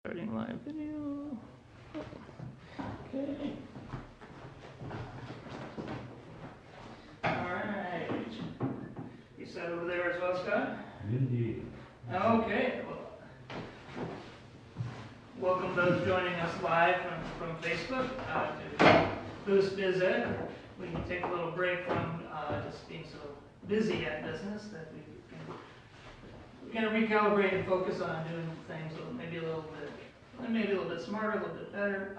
Starting live video. Okay. Alright. You sat over there as well, Scott? Indeed. Okay. Well, welcome those joining us live from Facebook to Boost Biz Ed. We can take a little break from just being so busy at business that we can recalibrate and focus on doing things maybe a little bit smarter, a little bit better,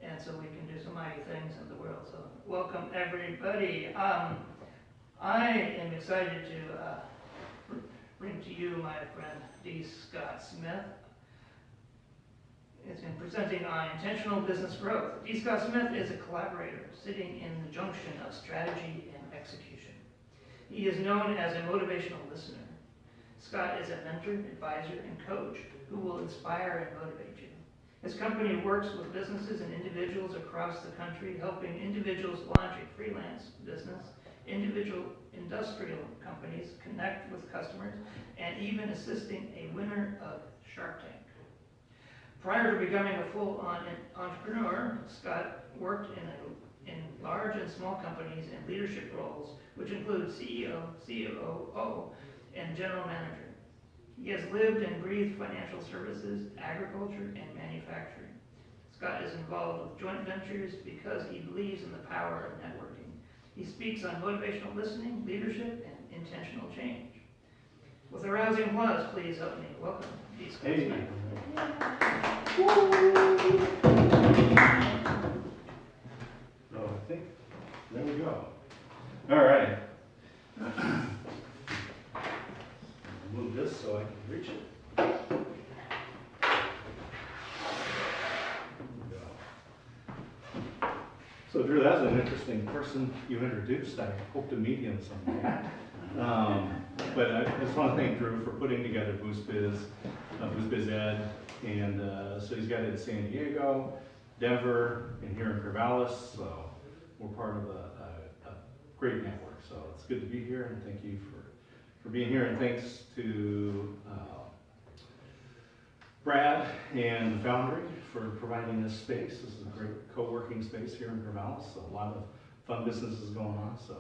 and so we can do some mighty things in the world. So welcome everybody. I am excited to bring to you my friend D. Scott Smith. It's in presenting on intentional business growth. D. Scott Smith is a collaborator sitting in the junction of strategy and execution. He is known as a motivational listener. Scott is a mentor, advisor, and coach who will inspire and motivate you. His company works with businesses and individuals across the country, helping individuals launch a freelance business, individual industrial companies connect with customers, and even assisting a winner of Shark Tank. Prior to becoming a full-on entrepreneur, Scott worked in large and small companies in leadership roles, which include CEO, COO, and general manager. He has lived and breathed financial services, agriculture, and manufacturing. Scott is involved with joint ventures because he believes in the power of networking. He speaks on motivational listening, leadership, and intentional change. With a rousing applause, please help me welcome D. Scott Hey. Smith. So I think, there we go. All right. Move this so I can reach it. There we go. So Drew, that was an interesting person you introduced. I hope to meet him someday. But I just want to thank Drew for putting together Boost Biz Ed. And so he's got it in San Diego, Denver, and here in Corvallis. So we're part of a great network. So it's good to be here, and thank you for being here. And thanks to Brad and the Foundry for providing this space. This is a great co-working space here in Corvallis. So a lot of fun businesses going on. So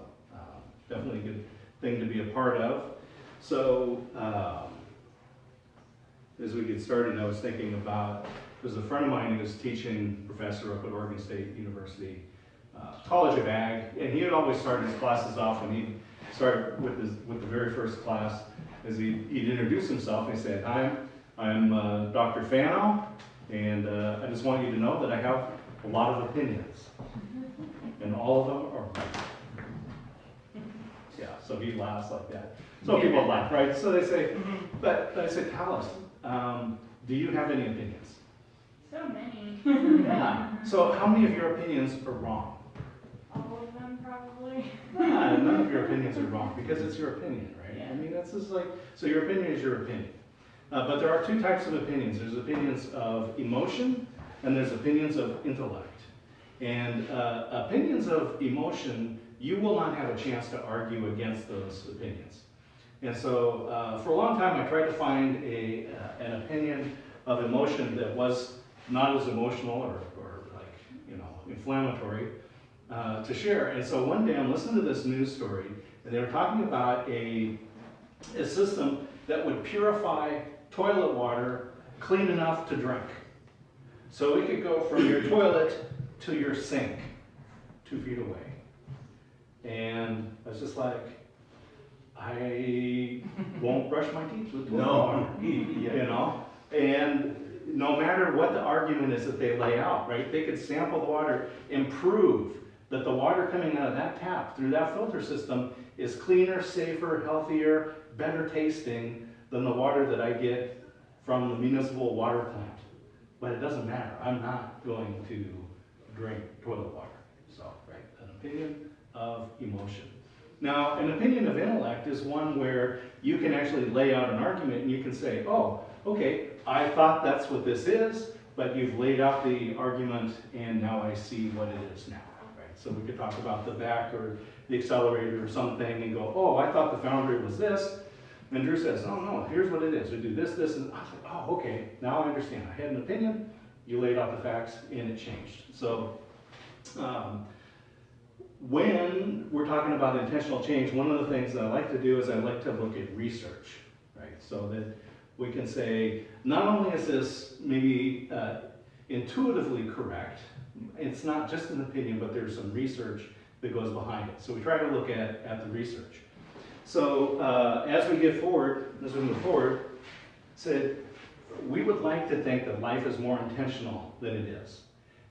definitely a good thing to be a part of. So as we get started, I was thinking about, there's a friend of mine who's teaching professor up at Oregon State University, College of Ag, and he would always start his classes off, and he'd start with the very first class, as he'd introduce himself, and he said, "Hi, I'm Dr. Fano, and I just want you to know that I have a lot of opinions, and all of them are right." Yeah, so he laughs like that. So people laugh, right? So they say, but I said, "Tell us, do you have any opinions?" So many. Yeah. So how many of your opinions are wrong? All of them, probably. None of your opinions are wrong, because it's your opinion, right? Yeah. I mean, that's just like, so your opinion is your opinion. But there are two types of opinions. There's opinions of emotion, and there's opinions of intellect. And opinions of emotion, you will not have a chance to argue against those opinions. And so for a long time, I tried to find an opinion of emotion that was not as emotional or like, inflammatory to share. And so one day I'm listening to this news story, and they were talking about a system that would purify toilet water clean enough to drink. So it could go from your toilet to your sink 2 feet away. And I was just like, I won't brush my teeth with toilet water, and no matter what the argument is that they lay out, right, they could sample the water and prove that the water coming out of that tap through that filter system is cleaner, safer, healthier, better tasting than the water that I get from the municipal water plant. But it doesn't matter. I'm not going to drink toilet water. So, right, an opinion of emotion. Now, an opinion of intellect is one where you can actually lay out an argument and you can say, oh, okay, I thought that's what this is, but you've laid out the argument and now I see what it is now, right? So we could talk about the back or the accelerator or something and go, oh, I thought the foundry was this, And Drew says, oh no, here's what it is. We do this, this, and I was like, oh, okay, now I understand. I had an opinion, you laid out the facts, and it changed. So when we're talking about intentional change, one of the things that I like to do is I like to look at research, right? So that we can say, not only is this maybe intuitively correct, it's not just an opinion, but there's some research that goes behind it. So we try to look at the research. So as we move forward, said we would like to think that life is more intentional than it is.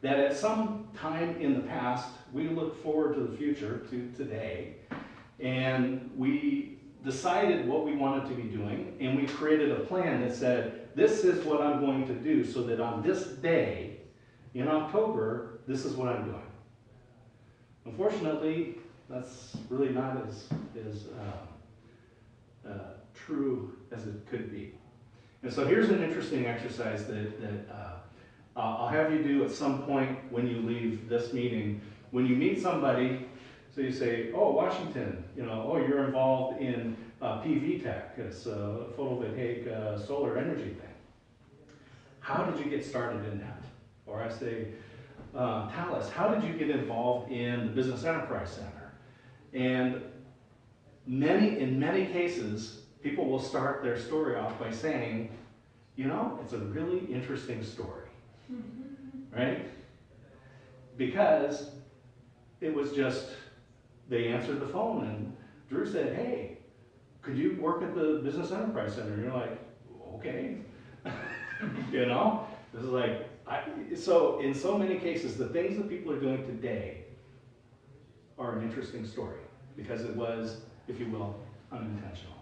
That at some time in the past, we look forward to the future, to today, and we decided what we wanted to be doing, and we created a plan that said, this is what I'm going to do, so that on this day, in October, this is what I'm doing. Unfortunately, that's really not as true as it could be. And so here's an interesting exercise that I'll have you do at some point when you leave this meeting. When you meet somebody, so you say, oh, Washington, oh, you're involved in PV tech, it's a photovoltaic solar energy thing. How did you get started in that? Or I say, Talis, how did you get involved in the Business Enterprise Center? And in many cases, people will start their story off by saying, it's a really interesting story, right? Because it was just, they answered the phone and Drew said, hey, could you work at the Business Enterprise Center? And you're like, okay. This is like, so in so many cases, the things that people are doing today are an interesting story because it was, if you will, unintentional.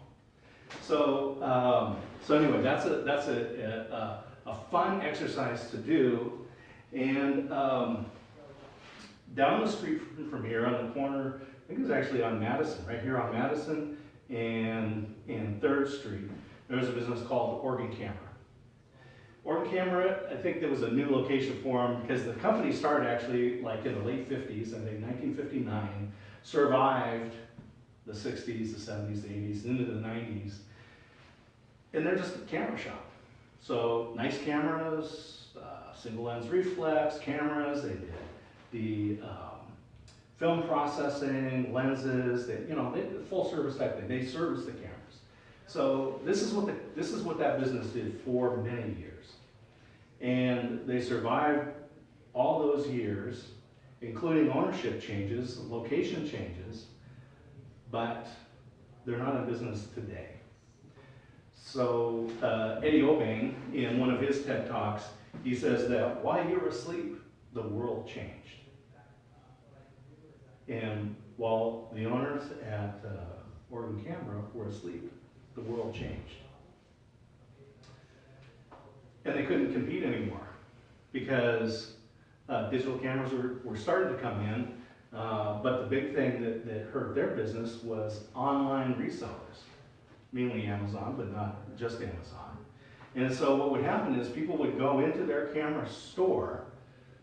So, anyway, that's a fun exercise to do. And down the street from here, on the corner, I think it was actually on Madison, right here on Madison and 3rd Street, there was a business called Organ Camera. Organ Camera, I think there was a new location for them because the company started actually like in the late 50s, I think 1959, survived the 60s, the 70s, the 80s, into the 90s. And they're just a camera shop. So nice cameras, single lens reflex cameras, they did the film processing, lenses, they full service type thing. They service the cameras. So this is what that business did for many years. And they survived all those years, including ownership changes, location changes, but they're not in business today. So Eddie Obeng, in one of his TED Talks, he says that while you were asleep, the world changed. And while the owners at Organ Camera were asleep, the world changed. And they couldn't compete anymore because digital cameras were starting to come in, but the big thing that hurt their business was online resellers, mainly Amazon, but not just Amazon. And so what would happen is people would go into their camera store,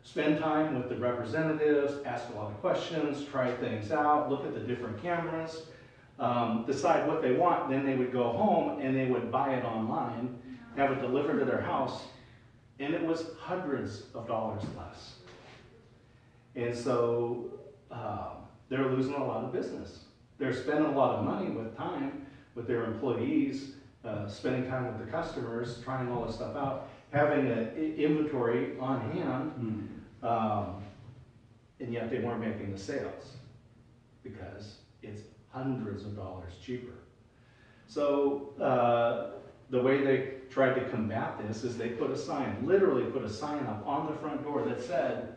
spend time with the representatives, ask a lot of questions, try things out, look at the different cameras, decide what they want, then they would go home and they would buy it online, have it delivered to their house, and it was hundreds of dollars less. And so they're losing a lot of business. They're spending a lot of money with time with their employees, spending time with the customers, trying all this stuff out, having an inventory on hand, and yet they weren't making the sales because it's hundreds of dollars cheaper. So the way they tried to combat this is they put a sign, literally put a sign up on the front door that said,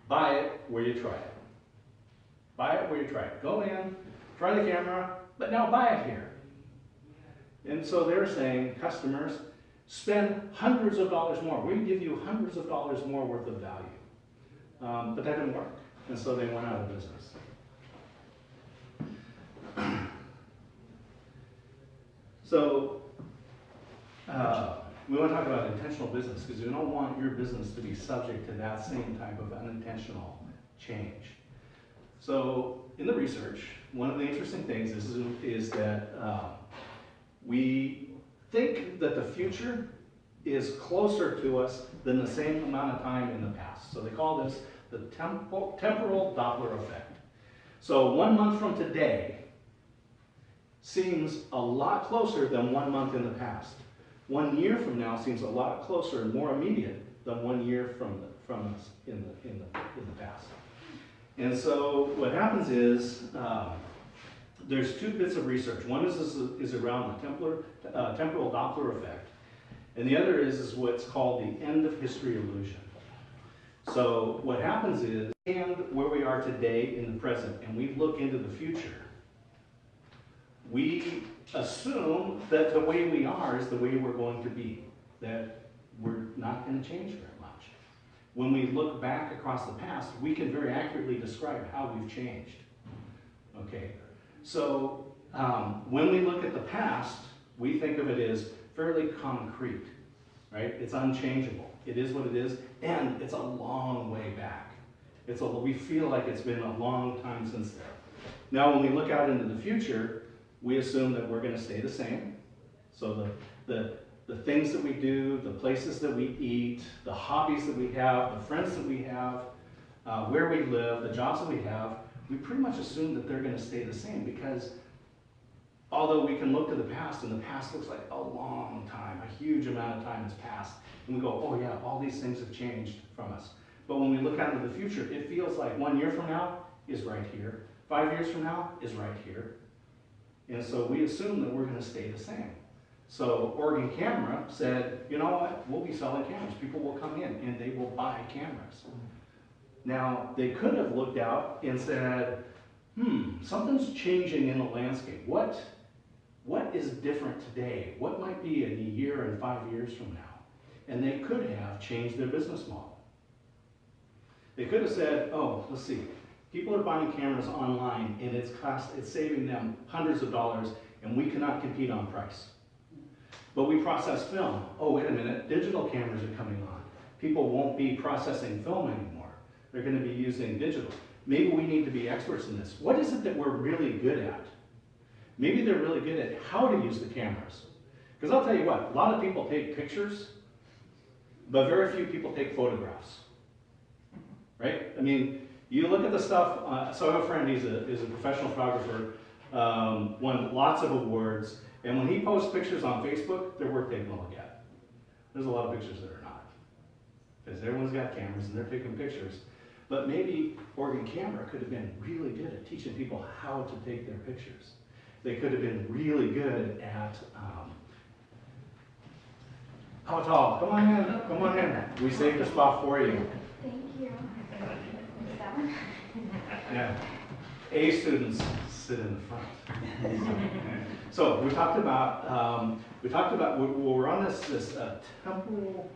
buy it where you try it. Buy it where you try it. Go in, try the camera, but now buy it here. And so they're saying, customers, spend hundreds of dollars more. We give you hundreds of dollars more worth of value. But that didn't work. And so they went out of business. So we want to talk about intentional business because we don't want your business to be subject to that same type of unintentional change. So in the research, one of the interesting things is that We think that the future is closer to us than the same amount of time in the past. So they call this the temporal Doppler effect. So 1 month from today seems a lot closer than 1 month in the past. 1 year from now seems a lot closer and more immediate than 1 year from us in the past. And so what happens is there's 2 bits of research. One is around the temporal Doppler effect, and the other is what's called the end of history illusion. So what happens is, and where we are today in the present, and we look into the future, we assume that the way we are is the way we're going to be, that we're not going to change very much. When we look back across the past, we can very accurately describe how we've changed. Okay, so when we look at the past, we think of it as fairly concrete, right? It's unchangeable. It is what it is, and it's a long way back. We feel like it's been a long time since there. Now, when we look out into the future, we assume that we're going to stay the same. So the things that we do, the places that we eat, the hobbies that we have, the friends that we have, where we live, the jobs that we have, we pretty much assume that they're going to stay the same, because although we can look to the past, and the past looks like a long time, a huge amount of time has passed, and we go, oh yeah, all these things have changed from us. But when we look out into the future, it feels like 1 year from now is right here, 5 years from now is right here. And so we assume that we're going to stay the same. So Oregon Camera said, you know what, we'll be selling cameras. People will come in and they will buy cameras. Now, they could have looked out and said, something's changing in the landscape. What is different today? What might be in a year and 5 years from now? And they could have changed their business model. They could have said, oh, let's see, people are buying cameras online and it's saving them hundreds of dollars, and we cannot compete on price. But we process film. Oh, wait a minute, digital cameras are coming on. People won't be processing film anymore. They're going to be using digital. Maybe we need to be experts in this. What is it that we're really good at? Maybe they're really good at how to use the cameras. Because I'll tell you what, a lot of people take pictures, but very few people take photographs. Right? I mean, you look at the stuff, so I have a friend, he's a professional photographer, won lots of awards, and when he posts pictures on Facebook, they're worth taking a look at. There's a lot of pictures that are not. Because everyone's got cameras and they're taking pictures. But maybe Oregon Camera could have been really good at teaching people how to take their pictures. They could have been really good at, how tall? Come on in, come on in. We saved a spot for you. Thank you. Is that one? Yeah. A students sit in the front. So we talked about we're on this temporal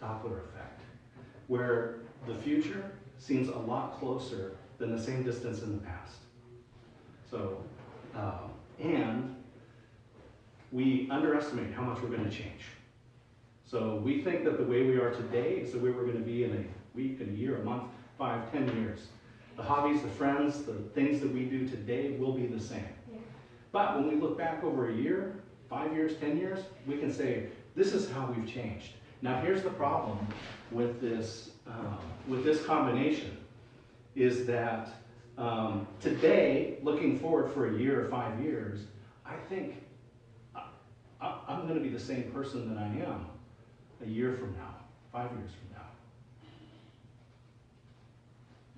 Doppler effect, where the future seems a lot closer than the same distance in the past. So, and we underestimate how much we're going to change. So we think that the way we are today is the way we're going to be in a week, in a year, a month, 5, 10 years. The hobbies, the friends, the things that we do today will be the same. Yeah. But when we look back over a year, 5 years, 10 years, we can say, this is how we've changed. Now here's the problem with this combination, is that today, looking forward for a year or 5 years, I think I'm going to be the same person that I am a year from now, 5 years from now.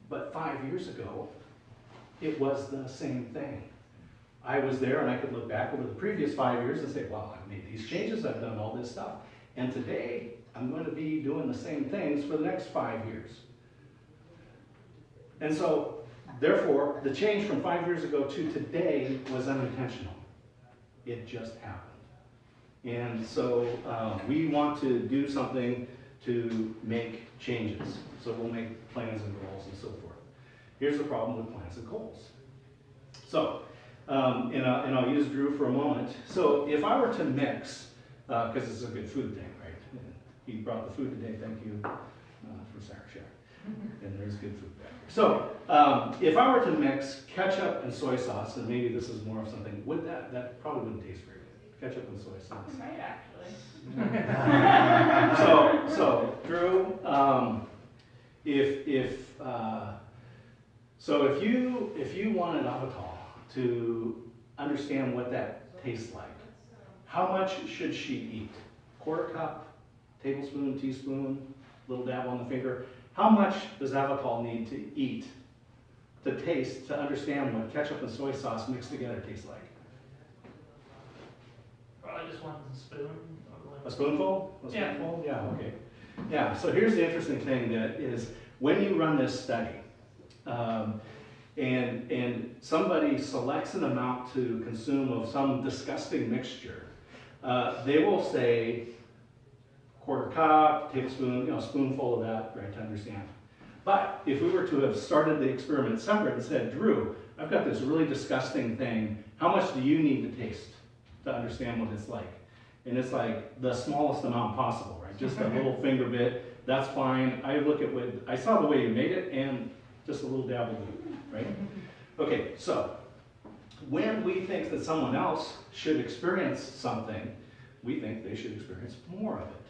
But 5 years ago, it was the same thing. I was there and I could look back over the previous 5 years and say, wow, I've made these changes, I've done all this stuff. And today, I'm going to be doing the same things for the next 5 years. And so, therefore, the change from 5 years ago to today was unintentional. It just happened. And so, we want to do something to make changes. So we'll make plans and goals and so forth. Here's the problem with plans and goals. So, and I'll use Drew for a moment. So if I were to mix, because it's a good food thing, right? He brought the food today, thank you for Sarah Shack. And there's good food back there. So, if I were to mix ketchup and soy sauce, and maybe this is more of something, that probably wouldn't taste very good. Ketchup and soy sauce. It might actually. So Drew, if you wanted Avatar to understand what that tastes like, how much should she eat? Quarter cup, tablespoon, teaspoon, little dab on the finger. How much does Avatar need to eat to taste, to understand what ketchup and soy sauce mixed together tastes like? Probably just one spoon. A spoonful? A Yeah. spoonful? Yeah, okay. Yeah, so here's the interesting thing that is, when you run this study, and somebody selects an amount to consume of some disgusting mixture, they will say quarter cup, tablespoon, spoonful of that, right, to understand. But if we were to have started the experiment separate and said, Drew, I've got this really disgusting thing, how much do you need to taste to understand what it's like? And it's like the smallest amount possible, right? Just a little finger bit, that's fine. I saw the way you made it, and just a little dab of it, right? Okay, so when we think that someone else should experience something, we think they should experience more of it.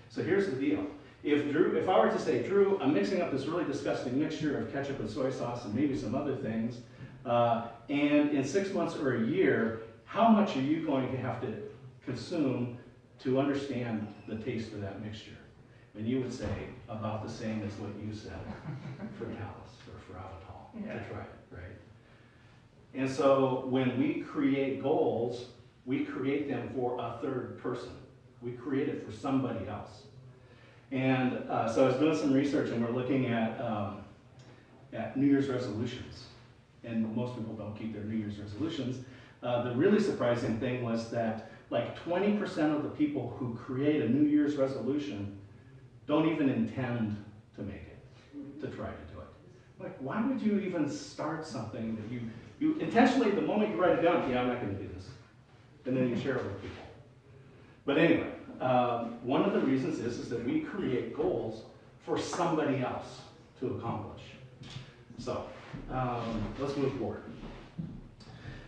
So here's the deal. If I were to say, Drew, I'm mixing up this really disgusting mixture of ketchup and soy sauce and maybe some other things, and in 6 months or a year, how much are you going to have to consume to understand the taste of that mixture? And you would say about the same as what you said for Talus or for Avatar to try it, right? And so when we create goals, we create them for a third person. We create it for somebody else. And so I was doing some research, and we're looking at New Year's resolutions. And most people don't keep their New Year's resolutions. The really surprising thing was that like 20% of the people who create a New Year's resolution don't even intend to make it, to try to do it. Like, why would you even start something that you intentionally, the moment you write it down, yeah, I'm not going to do this. And then you share it with people. But anyway, one of the reasons is that we create goals for somebody else to accomplish. So, let's move forward.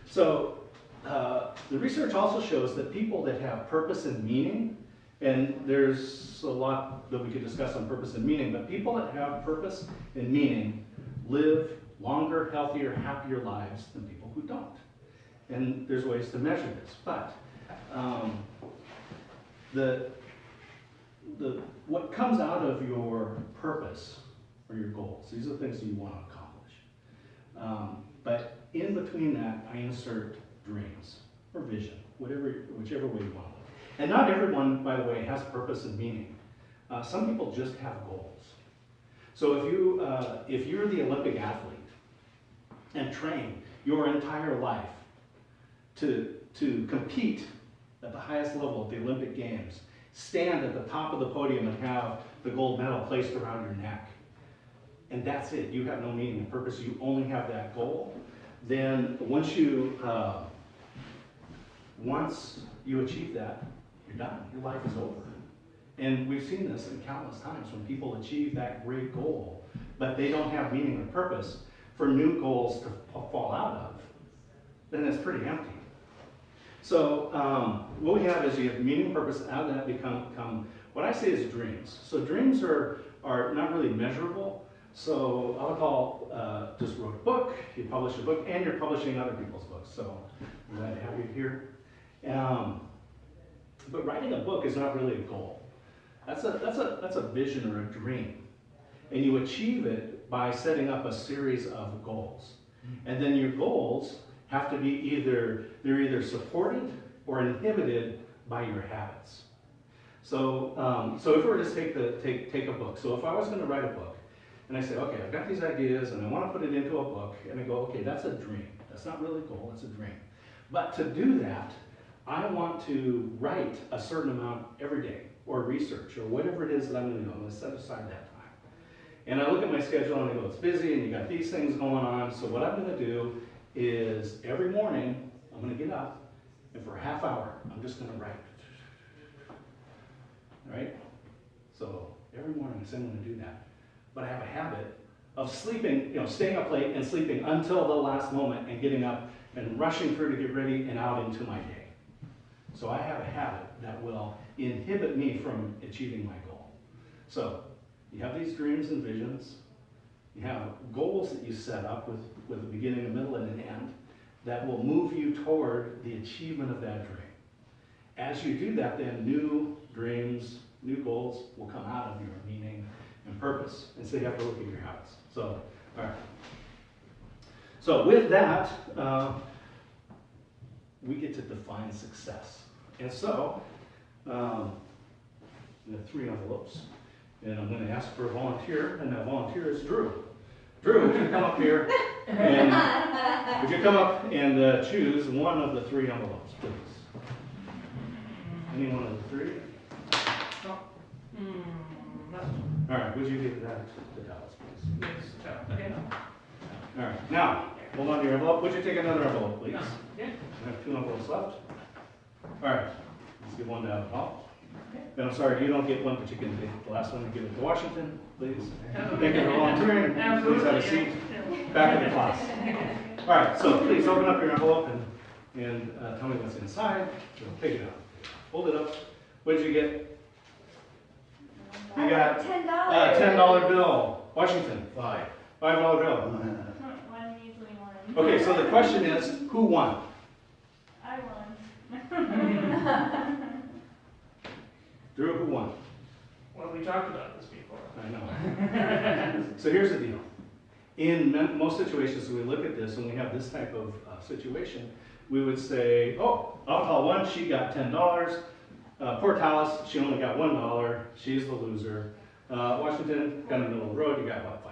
So, the research also shows that people that have purpose and meaning, and there's a lot that we could discuss on purpose and meaning, but people that have purpose and meaning live longer, healthier, happier lives than people who don't. And there's ways to measure this, but what comes out of your purpose or your goals, these are the things that you want to accomplish. But in between that, I insert dreams or vision, whichever way you want to live. And not everyone, by the way, has purpose and meaning. Some people just have goals. So if you're the Olympic athlete and train your entire life to compete at the highest level of the Olympic Games, stand at the top of the podium and have the gold medal placed around your neck, and that's it, you have no meaning and purpose, you only have that goal, then once you achieve that, you're done. Your life is over. And we've seen this in countless times when people achieve that great goal, but they don't have meaning or purpose for new goals to fall out of, then it's pretty empty. So what we have is you have meaning and purpose, out of that become what I say is dreams. So dreams are not really measurable. So I would call, just wrote a book, you published a book, and you're publishing other people's books. So I'm glad to have you here. But writing a book is not really a goal. That's a vision or a dream. And you achieve it by setting up a series of goals. And then your goals have to be they're either supported or inhibited by your habits. So if we were to take a book, so if I was going to write a book, and I say, okay, I've got these ideas, and I want to put it into a book, and I go, okay, that's a dream. That's not really a goal, it's a dream. But to do that, I want to write a certain amount every day, or research, or whatever it is that I'm going to do. I'm going to set aside that time. And I look at my schedule, and I go, it's busy, and you got these things going on, so what I'm going to do is every morning, I'm going to get up, and for a half hour, I'm just going to write. All right? So every morning, I say I'm going to do that. but I have a habit of sleeping, staying up late and sleeping until the last moment and getting up and rushing through to get ready and out into my day. So I have a habit that will inhibit me from achieving my goal. So you have these dreams and visions. You have goals that you set up with a beginning, a middle, and an end that will move you toward the achievement of that dream. As you do that, then new dreams, new goals will come out of your meaning and purpose. And so you have to look at your habits. So, all right. So with that, we get to define success. And so, we have 3 envelopes. And I'm going to ask for a volunteer, and that volunteer is Drew. Drew, would you come up here and choose one of the 3 envelopes, please? Any one of the 3? All right, would you give that to Dallas, please? Okay. All right, now, hold on to your envelope. Would you take another envelope, please? Yeah. I have 2 envelopes left. All right, let's give one to Al. And I'm sorry, you don't get one, but you can take the last one and give it to Washington, please. Thank you for volunteering. Please have a seat back in the class. All right, so please open up your envelope and tell me what's inside. So take it out. Hold it up. What did you get? You got $10. a $10 bill. Washington. $5 bill. One measly one. Okay, so the question is, who won? I won. Drew, who won? Well, we talked about this before. I know. So here's the deal. In most situations, we look at this and we have this type of situation, we would say, oh, Alcohol won, she got $10. Poor Tallis, she only got $1. She's the loser. Washington, kind of middle of the road, you got about $5.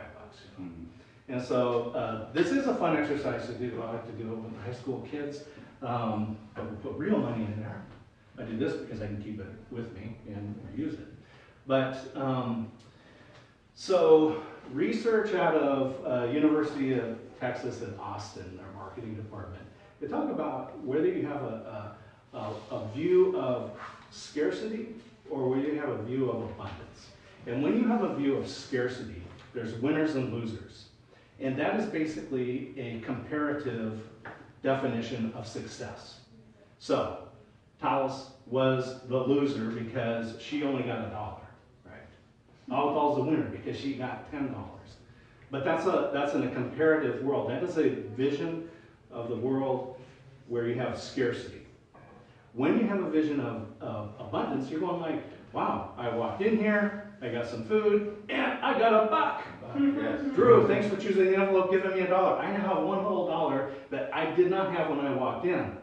And so this is a fun exercise to do. I like to do it with high school kids. But we put real money in there. I do this because I can keep it with me and use it. But so research out of University of Texas at Austin, their marketing department, they talk about whether you have a view of scarcity or whether you have a view of abundance. And when you have a view of scarcity, there's winners and losers. And that is basically a comparative definition of success. So, Tallis was the loser because she only got $1, right? Alcohol's the winner because she got $10. But that's in a comparative world. That is a vision of the world where you have scarcity. When you have a vision of abundance, you're going like, wow, I walked in here, I got some food, and I got $1. Yes. Drew, thanks for choosing the envelope, giving me $1. I now have one whole dollar that I did not have when I walked in.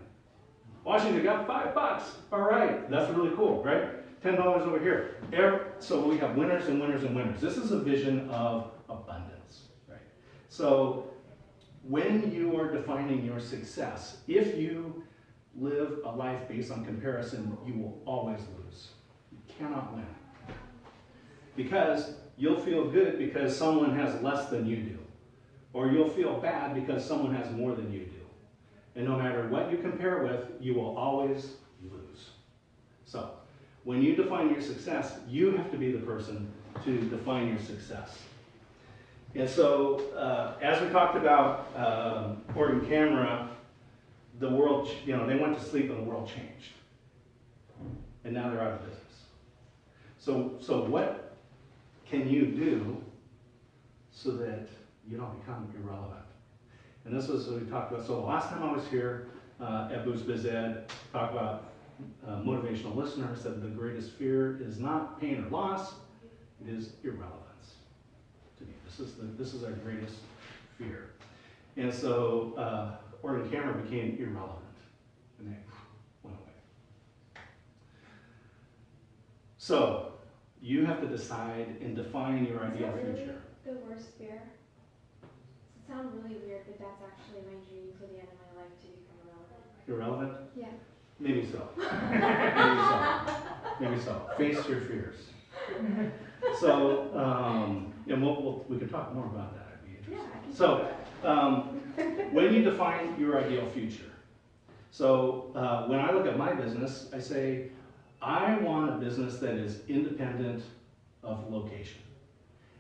Washington got $5. All right, that's really cool, right? $10 over here. So we have winners and winners and winners. This is a vision of abundance, right? So when you are defining your success, if you live a life based on comparison, you will always lose. You cannot win. Because you'll feel good because someone has less than you do. Or you'll feel bad because someone has more than you do. And no matter what you compare with, you will always lose. So, when you define your success, you have to be the person to define your success. And so, as we talked about Oregon Camera, the world, they went to sleep and the world changed. And now they're out of business. So what can you do so that you don't become irrelevant? And this was what we talked about. So the last time I was here at Boost Biz Ed, talked about motivational listener, said the greatest fear is not pain or loss, it is irrelevance to me. This is our greatest fear. And so Oregon Camera became irrelevant, and they went away. So you have to decide and define your ideal future. The worst fear? It sounds really weird, but that's actually my dream for the end of my life, to become irrelevant. Irrelevant? Yeah. Maybe so. Maybe so. Face your fears. So, and we can talk more about that. I'd be interested. Yeah, I can So, when you define your ideal future, so when I look at my business, I say, I want a business that is independent of location.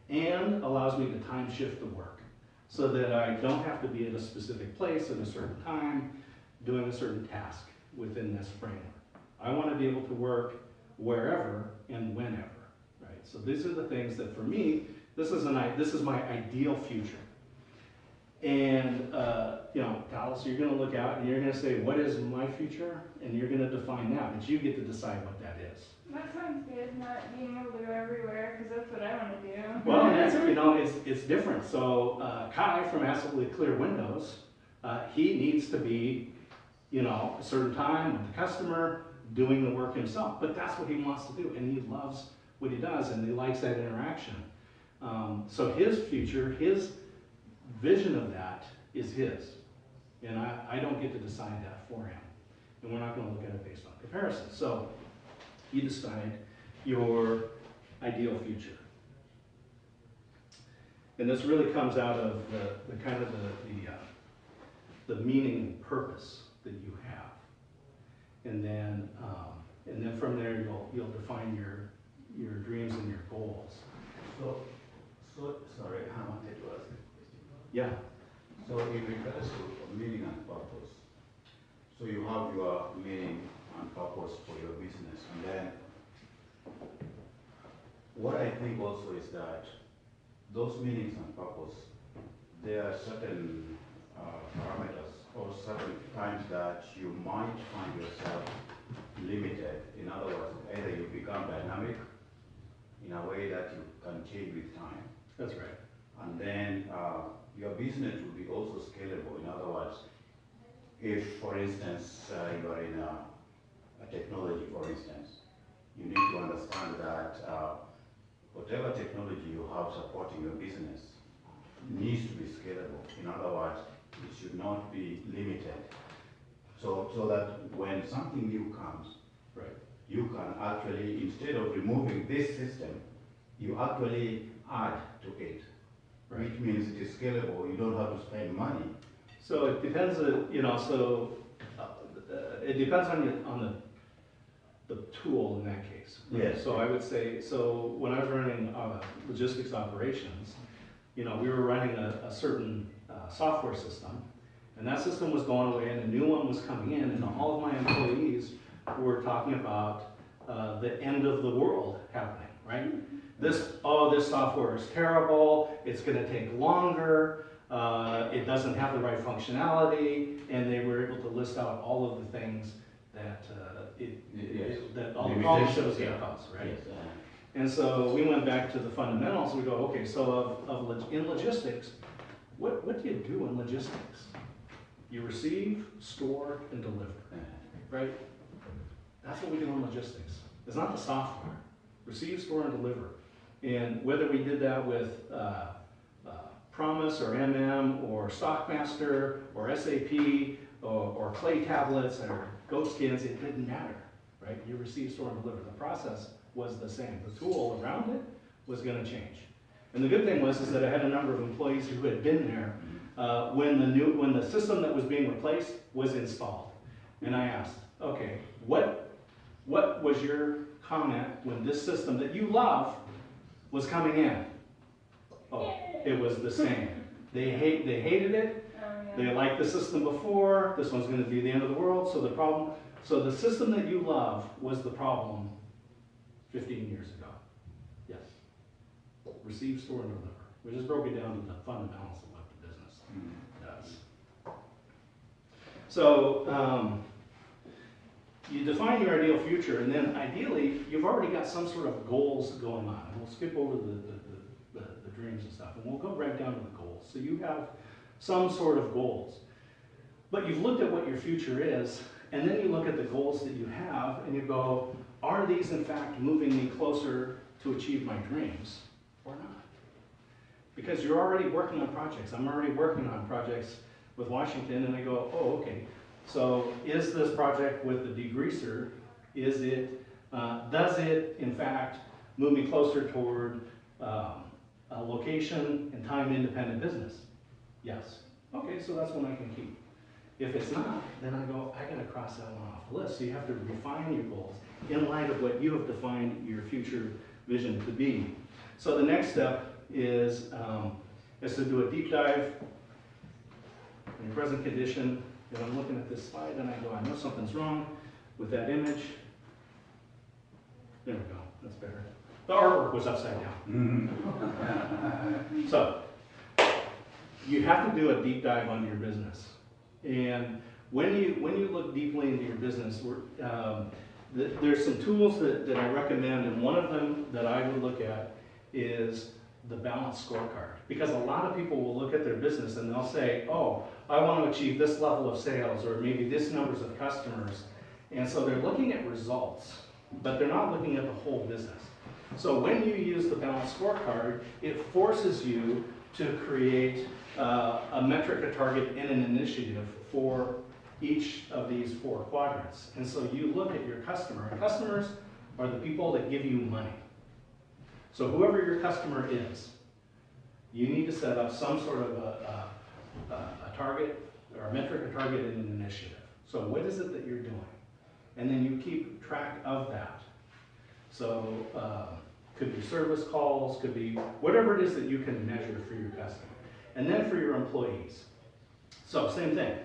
and allows me to time shift the work so that I don't have to be at a specific place at a certain time doing a certain task within this framework. I want to be able to work wherever and whenever, right? So these are the things that for me, this is my ideal future. And, you know, Dallas, you're going to look out and you're going to say, what is my future? And you're going to define that, but you get to decide what that is. That sounds good, not being able to go everywhere, because that's what I want to do. Well, that's, you know, it's different. So Kai from Absolutely Clear Windows, he needs to be, you know, a certain time with the customer, doing the work himself. But that's what he wants to do, and he loves what he does, and he likes that interaction. So his future, his vision of that is his, and I don't get to decide that for him. And we're not going to look at it based on comparison. So you decide your ideal future. And this really comes out of the kind of the meaning and purpose that you have. And then from there you'll define your dreams and your goals. So sorry, I wanted to ask a question. Yeah. So in regards to meaning and purpose, so you have your meaning and purpose for your business, and then what I think also is that those meanings and purpose, there are certain parameters or certain times that you might find yourself limited. In other words, either you become dynamic in a way that you can change with time. That's right. And then your business will be also scalable. In other words, if, for instance, you are in a technology, for instance, you need to understand that whatever technology you have supporting your business needs to be scalable. In other words, it should not be limited. So that when something new comes, Right. you can actually, instead of removing this system, you actually add to it, Right. which means it is scalable. You don't have to spend money. So it depends, you know, it depends on the tool in that case. Yes. So I would say, so when I was running logistics operations, you know, we were running a certain software system, and that system was going away and a new one was coming in, and all of my employees were talking about the end of the world happening, right? This software is terrible, it's gonna take longer, it doesn't have the right functionality, and they were able to list out all of the things that that all the problems associated cause, right? Yes. And so we went back to the fundamentals. We go, okay, so in logistics, what do you do in logistics? You receive, store, and deliver, right? That's what we do in logistics. It's not the software. Receive, store, and deliver. And whether we did that with Promise or MM or Stockmaster or SAP or clay tablets or goat skins, it didn't matter, right? You receive, store, and deliver. The process was the same. The tool around it was going to change. And the good thing was is that I had a number of employees who had been there when the system that was being replaced was installed. And I asked, okay, what was your comment when this system that you love was coming in? Oh, it was the same. They hated it. They liked the system before. This one's going to be the end of the world. So the system that you love was the problem 15 years ago. Yes. Receive, store, and deliver. We just broke it down to the fundamentals of what the business does. So you define your ideal future, and then ideally, you've already got some sort of goals going on. And we'll skip over the dreams and stuff, and we'll go right down to the goals. So you have some sort of goals. But you've looked at what your future is, and then you look at the goals that you have, and you go, are these in fact moving me closer to achieve my dreams or not? Because you're already working on projects. I'm already working on projects with Washington, and I go, oh, okay. So is this project with the degreaser, does it in fact move me closer toward a location and time independent business? Yes. Okay, so that's one I can keep. If it's not, then I go, I gotta cross that one off the list. So you have to refine your goals in light of what you have defined your future vision to be. So the next step is to do a deep dive in your present condition. And I'm looking at this slide and I go, I know something's wrong with that image. There we go, that's better. The artwork was upside down. So, you have to do a deep dive onto your business. And when you look deeply into your business, there's some tools that I recommend, and one of them that I would look at is the balanced scorecard. Because a lot of people will look at their business and they'll say, oh, I want to achieve this level of sales, or maybe this numbers of customers. And so they're looking at results, but they're not looking at the whole business. So when you use the balanced scorecard, it forces you to create a metric, a target, and an initiative for each of these 4 quadrants. And so you look at your customer, and customers are the people that give you money. So whoever your customer is, you need to set up some sort of a target, or a metric, a target, and an initiative. So what is it that you're doing? And then you keep track of that. So could be service calls, could be whatever it is that you can measure for your customer. And then for your employees. So same thing.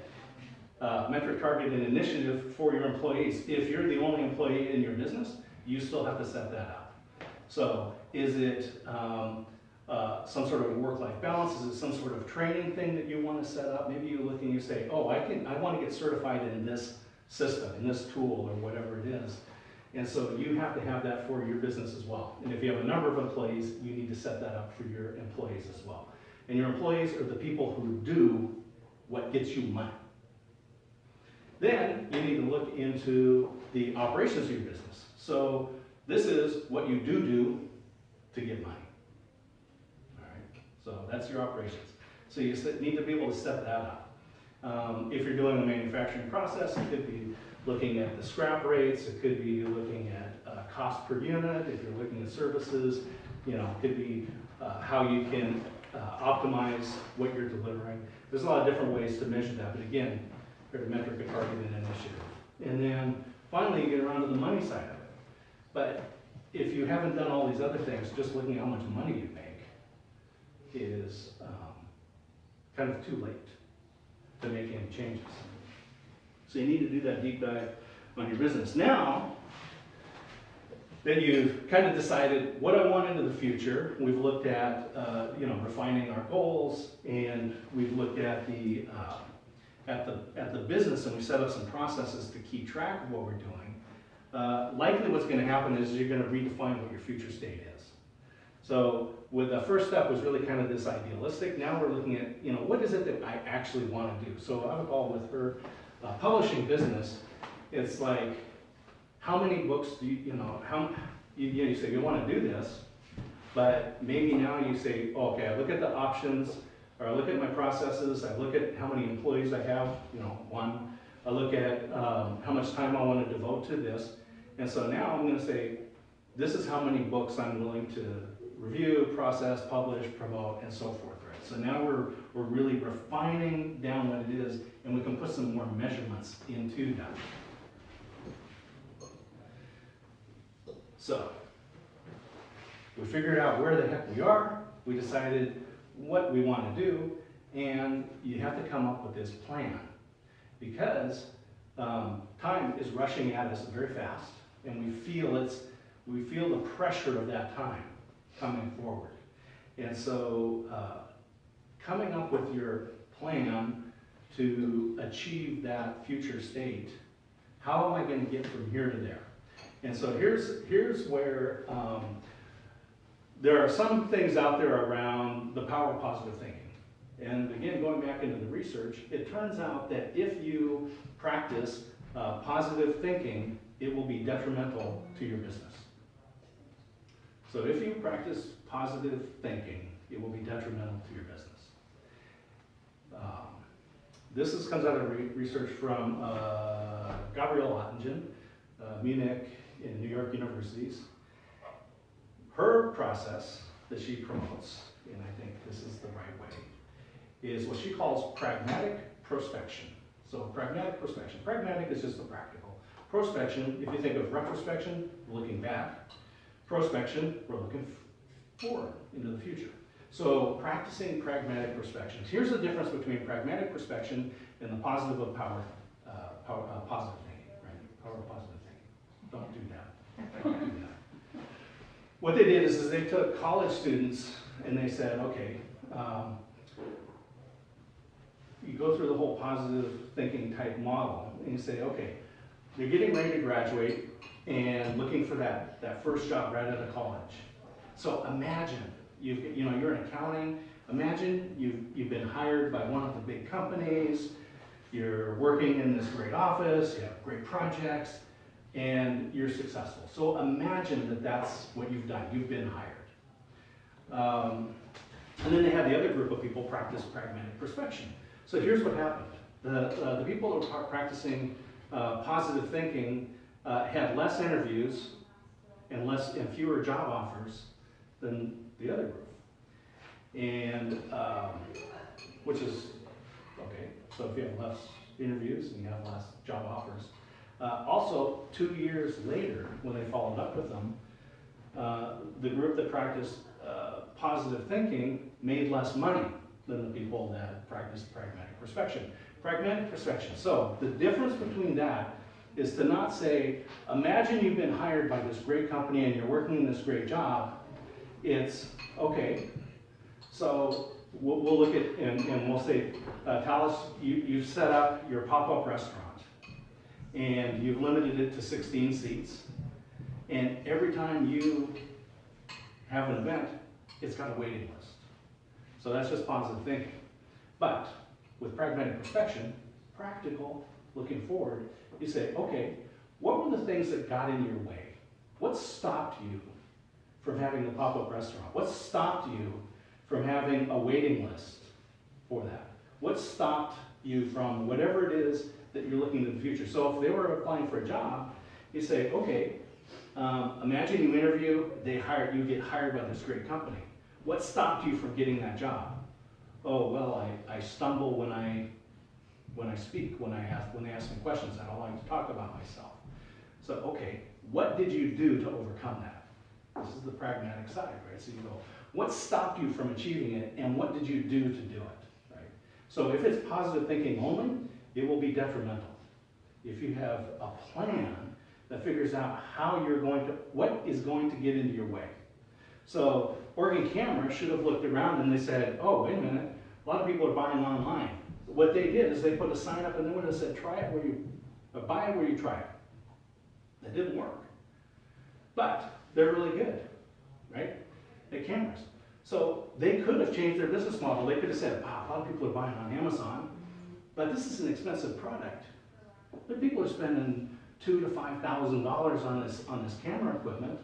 Metric, target, and initiative for your employees. If you're the only employee in your business, you still have to set that up. So is it some sort of work-life balance? Is it some sort of training thing that you want to set up? Maybe you look and you say, oh, I want to get certified in this system, in this tool, or whatever it is. And so you have to have that for your business as well. And if you have a number of employees, you need to set that up for your employees as well. And your employees are the people who do what gets you money. Then you need to look into the operations of your business. So this is what you do to get money. All right, so that's your operations. So you need to be able to set that up. If you're doing a manufacturing process, it could be looking at the scrap rates. It could be looking at cost per unit. If you're looking at services, it could be how you can optimize what you're delivering. There's a lot of different ways to measure that, but again, there's a metric, a target, and an initiative. And then finally, you get around to the money side of it. But if you haven't done all these other things, just looking at how much money you make is kind of too late to make any changes. So you need to do that deep dive on your business. Now that you've kind of decided what I want into the future, we've looked at refining our goals, and we've looked at the business, and we set up some processes to keep track of what we're doing. Likely what's going to happen is you're going to redefine what your future state is. So with the first step was really kind of this idealistic. Now we're looking at, what is it that I actually want to do? So I would call with her publishing business, it's like, how many books do you say you want to do this, but maybe now you say, okay, I look at the options, or I look at my processes, I look at how many employees I have, 1. I look at how much time I want to devote to this. And so now I'm going to say, this is how many books I'm willing to review, process, publish, promote, and so forth. Right? So now we're really refining down what it is, and we can put some more measurements into that. So we figured out where the heck we are. We decided what we want to do, and you have to come up with this plan, because time is rushing at us very fast, and we feel the pressure of that time coming forward. And so coming up with your plan to achieve that future state, how am I going to get from here to there? And so here's where there are some things out there around the power of positive thinking. And again, going back into the research, it turns out that if you practice positive thinking, it will be detrimental to your business. So if you practice positive thinking, it will be detrimental to your business. This comes out of research from Gabrielle Ottingen, Munich and New York universities. Her process that she promotes, and I think this is the right way, is what she calls pragmatic prospection. So pragmatic prospection. Pragmatic is just the practical. Prospection, if you think of retrospection, looking back. Prospection, we're looking forward into the future. So practicing pragmatic prospection. Here's the difference between pragmatic prospection and the positive of power, positive thinking, right? Power of positive thinking. Don't do that. Don't do that. What they did is they took college students and they said, okay, you go through the whole positive thinking type model and you say, okay, they're getting ready to graduate and looking for that first job right out of college. So imagine, you're in accounting. Imagine you've been hired by one of the big companies. You're working in this great office. You have great projects, and you're successful. So imagine that that's what you've done. You've been hired. And then they had the other group of people practice pragmatic prospection. So here's what happened. The people who are practicing positive thinking had less interviews and fewer job offers than the other group. And which is okay. So if you have less interviews and you have less job offers. Also, 2 years later, when they followed up with them, the group that practiced positive thinking made less money than the people that practiced pragmatic prospection. Pragmatic prospection. So the difference between that is to not say, imagine you've been hired by this great company and you're working in this great job. It's, okay, so we'll look at, and we'll say, Talis, you've set up your pop-up restaurant and you've limited it to 16 seats. And every time you have an event, it's got a waiting list. So that's just positive thinking. But with pragmatic prospection, practical, looking forward, you say, okay, what were the things that got in your way? What stopped you from having the pop-up restaurant? What stopped you from having a waiting list for that? What stopped you from whatever it is that you're looking to the future? So if they were applying for a job, you say, okay, imagine you interview, you get hired by this great company. What stopped you from getting that job? Oh, well, I stumble when I speak, when they ask me questions. I don't like to talk about myself. So, okay, what did you do to overcome that? This is the pragmatic side, right? So you go, what stopped you from achieving it, and what did you do to do it, right? So if it's positive thinking only, it will be detrimental. If you have a plan that figures out what is going to get into your way. So Oregon Camera should have looked around and they said, oh, wait a minute, a lot of people are buying online. What they did is they put a sign up in the window that said, buy it where you try it. That didn't work. But they're really good, right, at cameras. So they could have changed their business model. They could have said, wow, a lot of people are buying on Amazon, but this is an expensive product. But people are spending $2,000 to $5,000 on this camera equipment.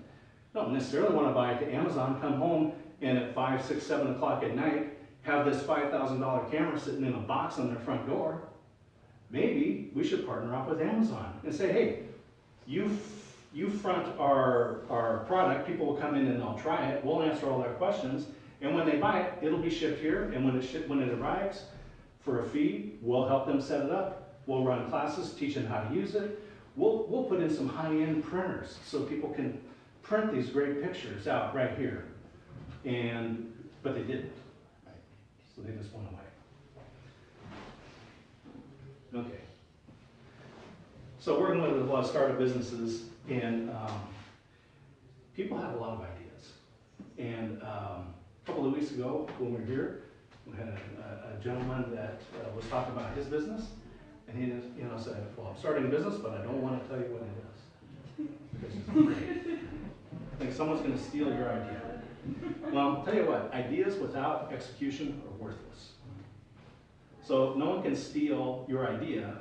Don't necessarily want to buy it to Amazon, come home, and at 5, 6, 7 o'clock at night, have this $5,000 camera sitting in a box on their front door. Maybe we should partner up with Amazon and say, hey, you front our product, people will come in and they'll try it, we'll answer all their questions, and when they buy it, it'll be shipped here, and when it arrives, for a fee, we'll help them set it up, we'll run classes, teach them how to use it, we'll put in some high-end printers so people can print these great pictures out right here. But they didn't. Right? So they just went away. Okay. So working with a lot of startup businesses, and people have a lot of ideas. And a couple of weeks ago, when we were here, we had a gentleman that was talking about his business, and he said, well, I'm starting a business, but I don't want to tell you what it is. Because he's afraid. I think someone's going to steal your idea. Well, I'll tell you what, ideas without execution are worthless. So no one can steal your idea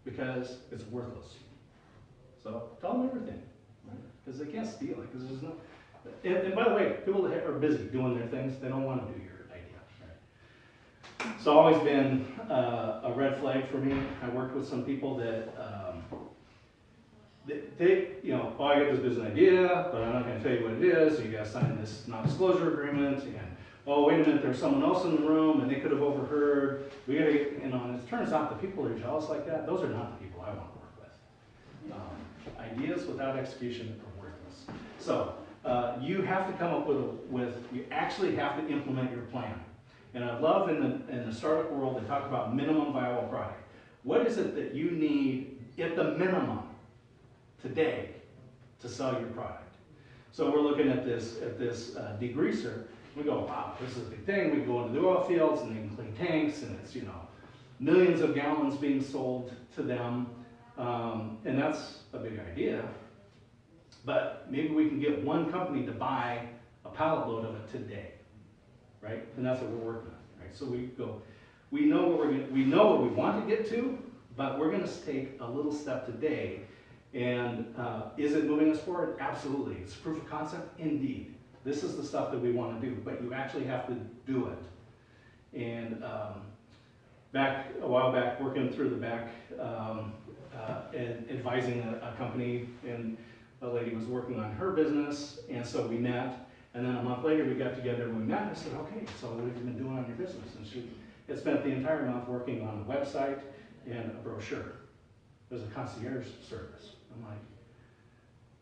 because it's worthless. So tell them everything, because they can't steal it, because there's no. And by the way, people that are busy doing their things, they don't want to do your idea. Right? It's always been a red flag for me. I worked with some people that I got this business idea, but I'm not going to tell you what it is. So you got to sign this non-disclosure agreement, and oh, wait a minute, there's someone else in the room, and they could have overheard. We got to, and it turns out the people that are jealous like that, those are not the people I want to work with. Ideas without execution are worthless. So you have to come up you actually have to implement your plan. And I love in the startup world, they talk about minimum viable product. What is it that you need at the minimum today to sell your product? So we're looking at this degreaser. We go, wow, this is a big thing. We go into the oil fields and they can clean tanks, and it's, millions of gallons being sold to them. And that's a big idea. But maybe we can get one company to buy a pallet load of it today, right? And that's what we're working on, right? So we go, we know what we want to get to, but we're going to take a little step today. And is it moving us forward? Absolutely. It's proof of concept? Indeed. This is the stuff that we want to do, but you actually have to do it. And a while back, working through the back, and advising a company, and a lady was working on her business, and so we met. And then a month later, we got together and we met, and I said, okay, so what have you been doing on your business? And she had spent the entire month working on a website and a brochure. There's a concierge service. I'm like,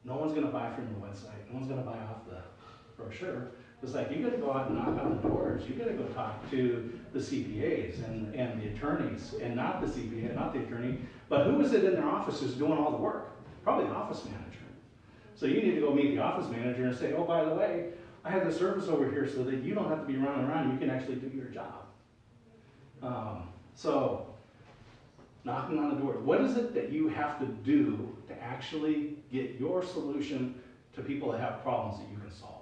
no one's going to buy from your website. No one's going to buy off the brochure. It's like, you got to go out and knock on the doors. You got to go talk to the CPAs and the attorneys, and not the CPA, not the attorney, but who is it in their offices doing all the work? Probably the office manager. So you need to go meet the office manager and say, oh, by the way, I have the service over here so that you don't have to be running around. You can actually do your job. So knocking on the door. What is it that you have to do to actually get your solution to people that have problems that you can solve?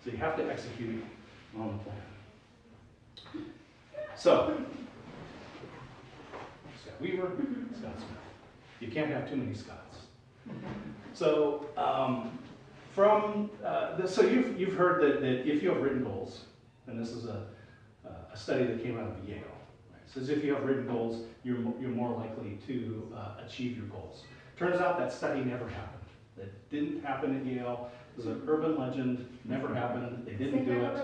So you have to execute on the plan. So, Scott Weaver, Scott Smith. You can't have too many Scotts. So, so you've heard that if you have written goals, and this is a study that came out of Yale. Says if you have written goals, you're more likely to achieve your goals. Turns out that study never happened. That didn't happen at Yale. It was an urban legend. Never happened. They didn't do it.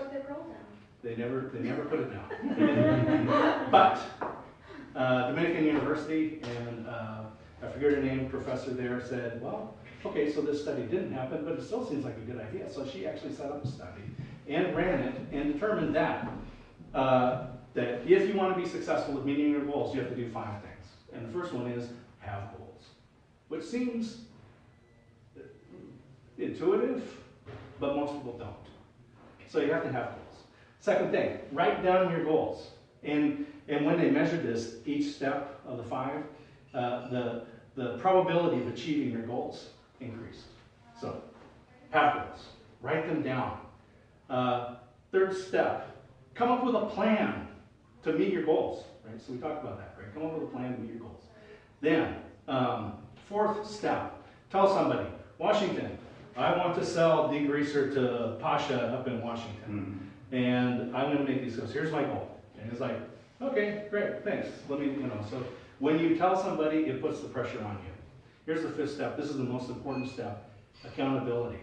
They never wrote their goal down. They never put it down. But Dominican University, and I forget her name, professor there said, well, okay, so this study didn't happen, but it still seems like a good idea. So she actually set up a study and ran it and determined that that if you want to be successful with meeting your goals, you have to do 5 things. And the first one is have goals, which seems intuitive, but most people don't. So you have to have goals. Second thing, write down your goals. And when they measured this, each step of the 5, the probability of achieving your goals increased. So have goals, write them down. Third step, come up with a plan to meet your goals, right? So we talked about that, right? Come up with a plan to meet your goals. Then, 4th step, tell somebody, Washington, I want to sell degreaser to Pasha up in Washington, and I'm going to make these goals. Here's my goal. And it's like, okay, great, thanks. Let me, so when you tell somebody, it puts the pressure on you. Here's the 5th step. This is the most important step, accountability.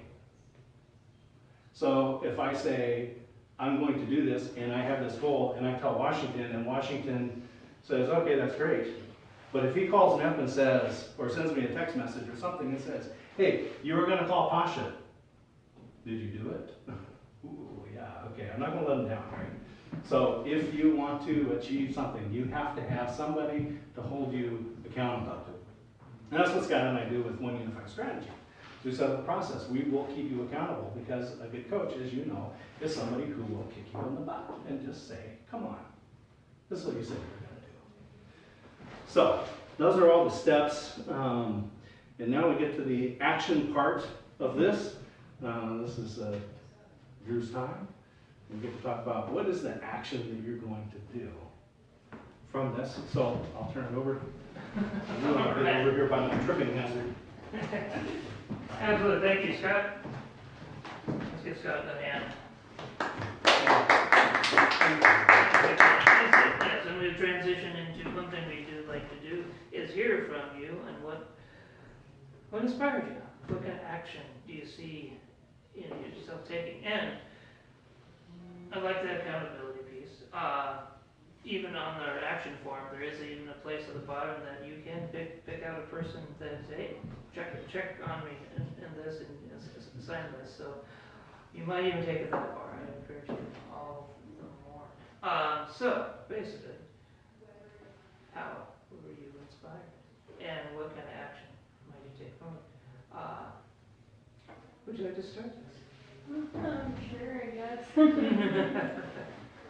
So if I say, I'm going to do this, and I have this goal, and I tell Washington, and Washington says, okay, that's great. But if he calls me up and says, or sends me a text message or something and says, hey, you were going to call Pasha. Did you do it? Ooh, yeah, okay, I'm not going to let him down, right? So if you want to achieve something, you have to have somebody to hold you accountable to. And that's what Scott and I do with One Unified Strategy. We set up a process. We will keep you accountable, because a good coach, as you know, is somebody who will kick you in the butt and just say, come on, this is what you said you're going to do. So those are all the steps. And now we get to the action part of this. This is Drew's time. We get to talk about what is the action that you're going to do from this. So I'll turn it over. I'm going to get over here by my tripping hazard. Absolutely, thank you, Scott. Let's give Scott a hand. Yes, I'm going to transition into one thing we do like to do is hear from you, and what inspired you? What kind of action do you see in yourself taking? And I like the accountability piece. Even on our action form, there is even a place at the bottom that you can pick out a person that says, hey, check on me this and assign this. So you might even take it that far. I encourage you all the more. So basically, how were you inspired, and what kind of action might you take from it? Would you like to start? Sure, I guess.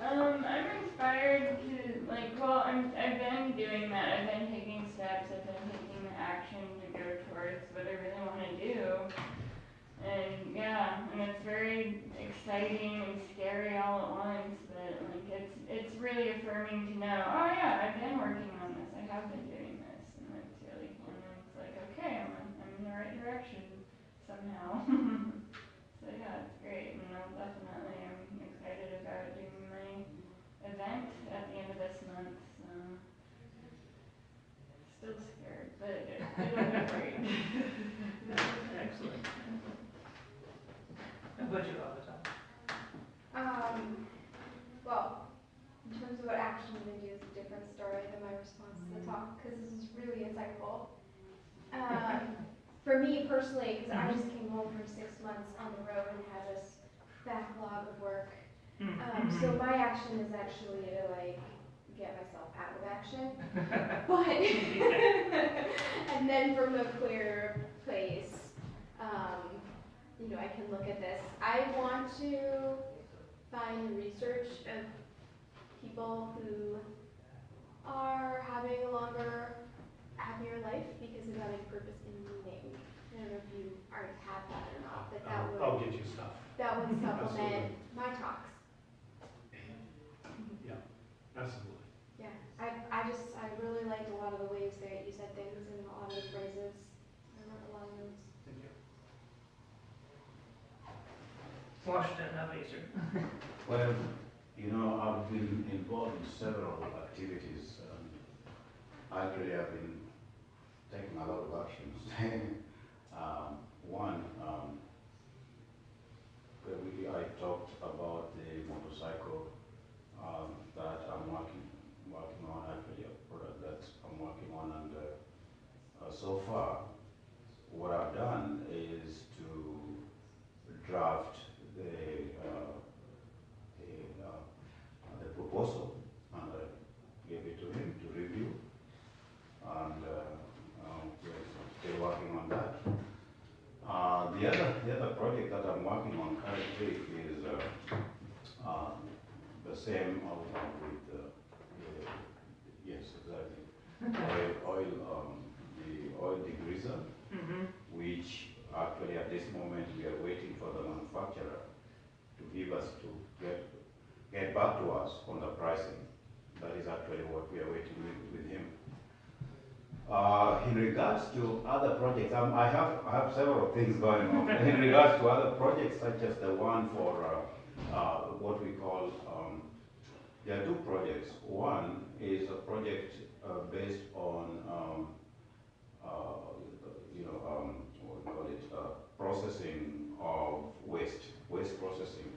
I'm inspired to, I've been doing that. I've been taking steps. I've been taking the action to go towards what I really want to do. And yeah, and it's very exciting and scary all at once, but it's really affirming to know, oh yeah, I've been working on this. I have been doing this, and it's really fun. And it's like, okay, I'm in the right direction somehow. So yeah, it's great, and I'm excited about doing my event at the end of this month. So still scared, but it'll be great. Excellent. How about you, Avatar? Well, in terms of what action I'm going to do is a different story than my response to the talk, because this is really insightful. For me personally, because I just came home from 6 months on the road and had this backlog of work. So my action is actually to get myself out of action, but and then from a clear place, I can look at this. I want to find research of people who are having a longer, happier life because of having purpose and meaning. I don't know if you already have that or not, but I'll get you stuff. that would supplement Absolutely. my talks. Yeah, absolutely. Yeah, I really liked a lot of the ways that you said things and a lot of the phrases. I remember a lot of those. Thank you. Washington, how about you, sir? Well, I've been involved in several activities. Actually, I've been taking a lot of actions. One, I talked about the motorcycle that I'm working on. Actually, a product that I'm working on, and so far, what I've done is to draft the proposal, and I gave it to him to review, and we're still working on that. The other project that I'm working on currently is the same with yes, exactly, the oil degreaser, which actually at this moment we are waiting for the manufacturer to give us get back to us on the pricing. That is actually what we are waiting with him. In regards to other projects, I have several things going on. In regards to other projects, such as the one for what we call, there are two projects. One is a project based on, what we call it, processing of waste processing.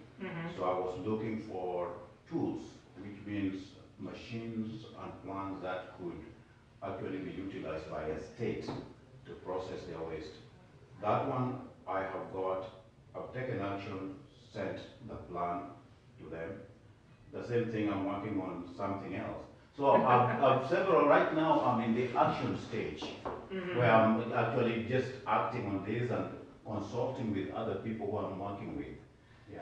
So I was looking for tools, which means machines and plants that could actually be utilized by a state to process their waste. That one I've taken action, sent the plan to them. The same thing, I'm working on something else. So I've several, right now I'm in the action stage, where I'm actually just acting on this and consulting with other people who I'm working with. Yeah.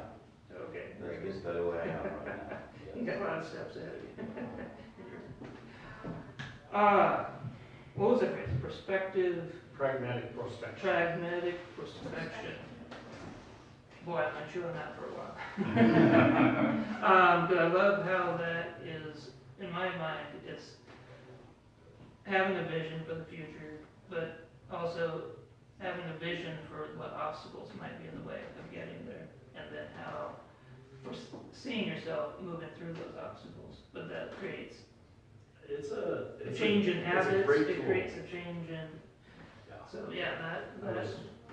Okay, That's very good. basically where I am right now. You Yeah. got a lot of steps ahead of you. What was it? Perspective, Pragmatic prospection. pragmatic prospection. Boy, I've been chewing that for a while. But I love how that is, in my mind, it's having a vision for the future, but also having a vision for what obstacles might be in the way of getting there, and then how seeing yourself moving through those obstacles. But that creates It's a a change in it's a habits, great it tool. creates a change in, Yeah. so yeah,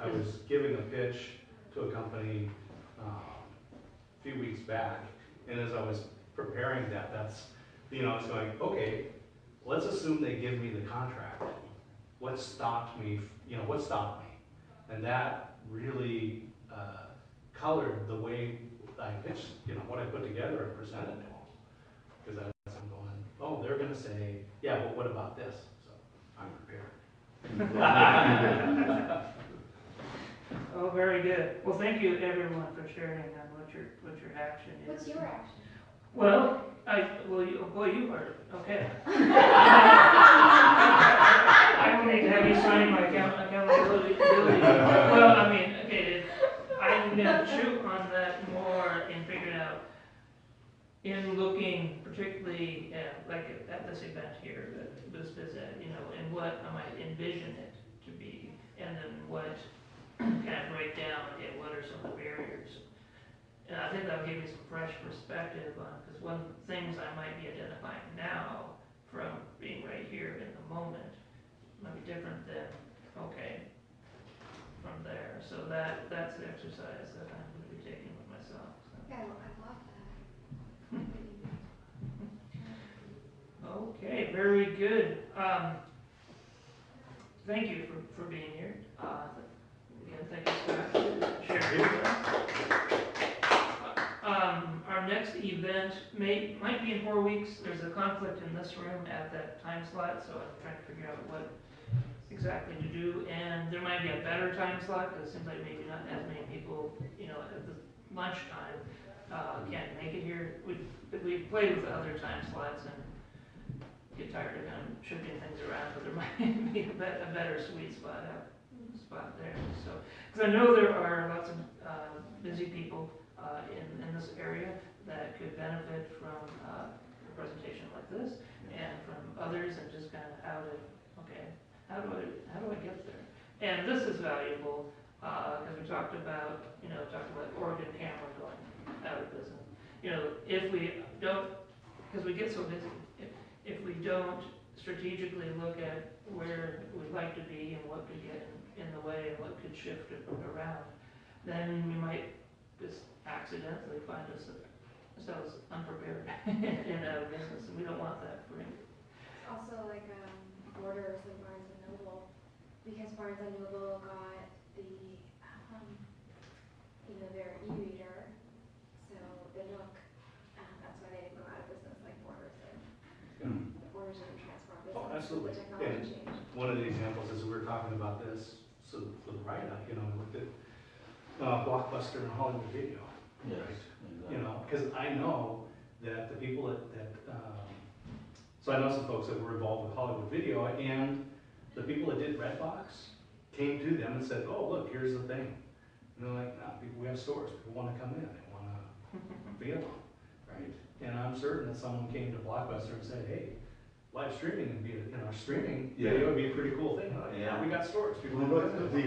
I was giving a pitch to a company a few weeks back, and as I was preparing that's, I was going, okay, let's assume they give me the contract. What stopped me, And that really colored the way I pitched, what I put together and presented to them. Because I'm going, oh, they're gonna say, yeah, but what about this? So I'm prepared. Oh, very good. Well, thank you everyone for sharing on what your action is. What's your action? Well, you heard it. Okay. I will need to have you sign my accountability. Well, I mean, okay, I'm gonna chew on that more and figure it out in looking particularly like at this event here, this visit, and what I might envision it to be, and then what kind of break down, okay, what are some of the barriers? And I think that'll give you some fresh perspective on, because one of the things I might be identifying now from being right here in the moment might be different than, okay, from there. So that's the exercise that I'm going to be taking with myself. So. Yeah, I love that. Okay, very good. Thank you for being here. Again, thank you, Scott. Sure. Our next event might be in 4 weeks. There's a conflict in this room at that time slot, so I'm trying to figure out what exactly to do. And there might be a better time slot, because it seems like maybe not as many people, at the lunchtime can't make it here. We've played with the other time slots and get tired of kind of shifting things around, but there might be a better sweet spot there. So, because I know there are lots of busy people in this area that could benefit from a presentation like this, and from others, and just kind of how do I get there? And this is valuable because we talked about Oregon Camera going out of business. If we don't, because we get so busy, if we don't strategically look at where we'd like to be and what could get in the way and what could shift it around, then we might just accidentally find ourselves unprepared in a business, and we don't want that for any. It's also like Borders and Barnes & Noble, because Barnes & Noble got the, their e-reader, so the Nook, that's why they didn't go out of business like Borders did. Borders didn't transform business. Oh, absolutely. The technology changed. One of the examples is we were talking about this, so for the write-up, we looked at Blockbuster and Hollywood Video. Yes, Right? Because I know that the people so I know some folks that were involved with Hollywood Video, and the people that did Redbox came to them and said, oh, look, here's the thing. And they're like, nah, we have stores, people want to come in, they want to feel them, right? And I'm certain that someone came to Blockbuster and said, hey, live streaming would be, streaming video would be a pretty cool thing. Like, Yeah. We got stores, people Well, want to come in.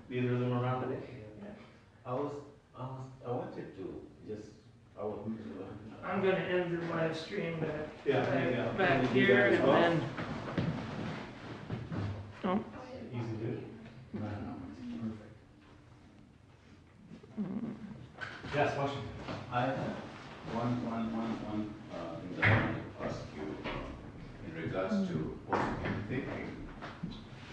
Neither of them are around today. I wanted to just, I'm going to end the live stream Yeah, back here, and then. Oh. Easy to do. Yes, Washington. I have one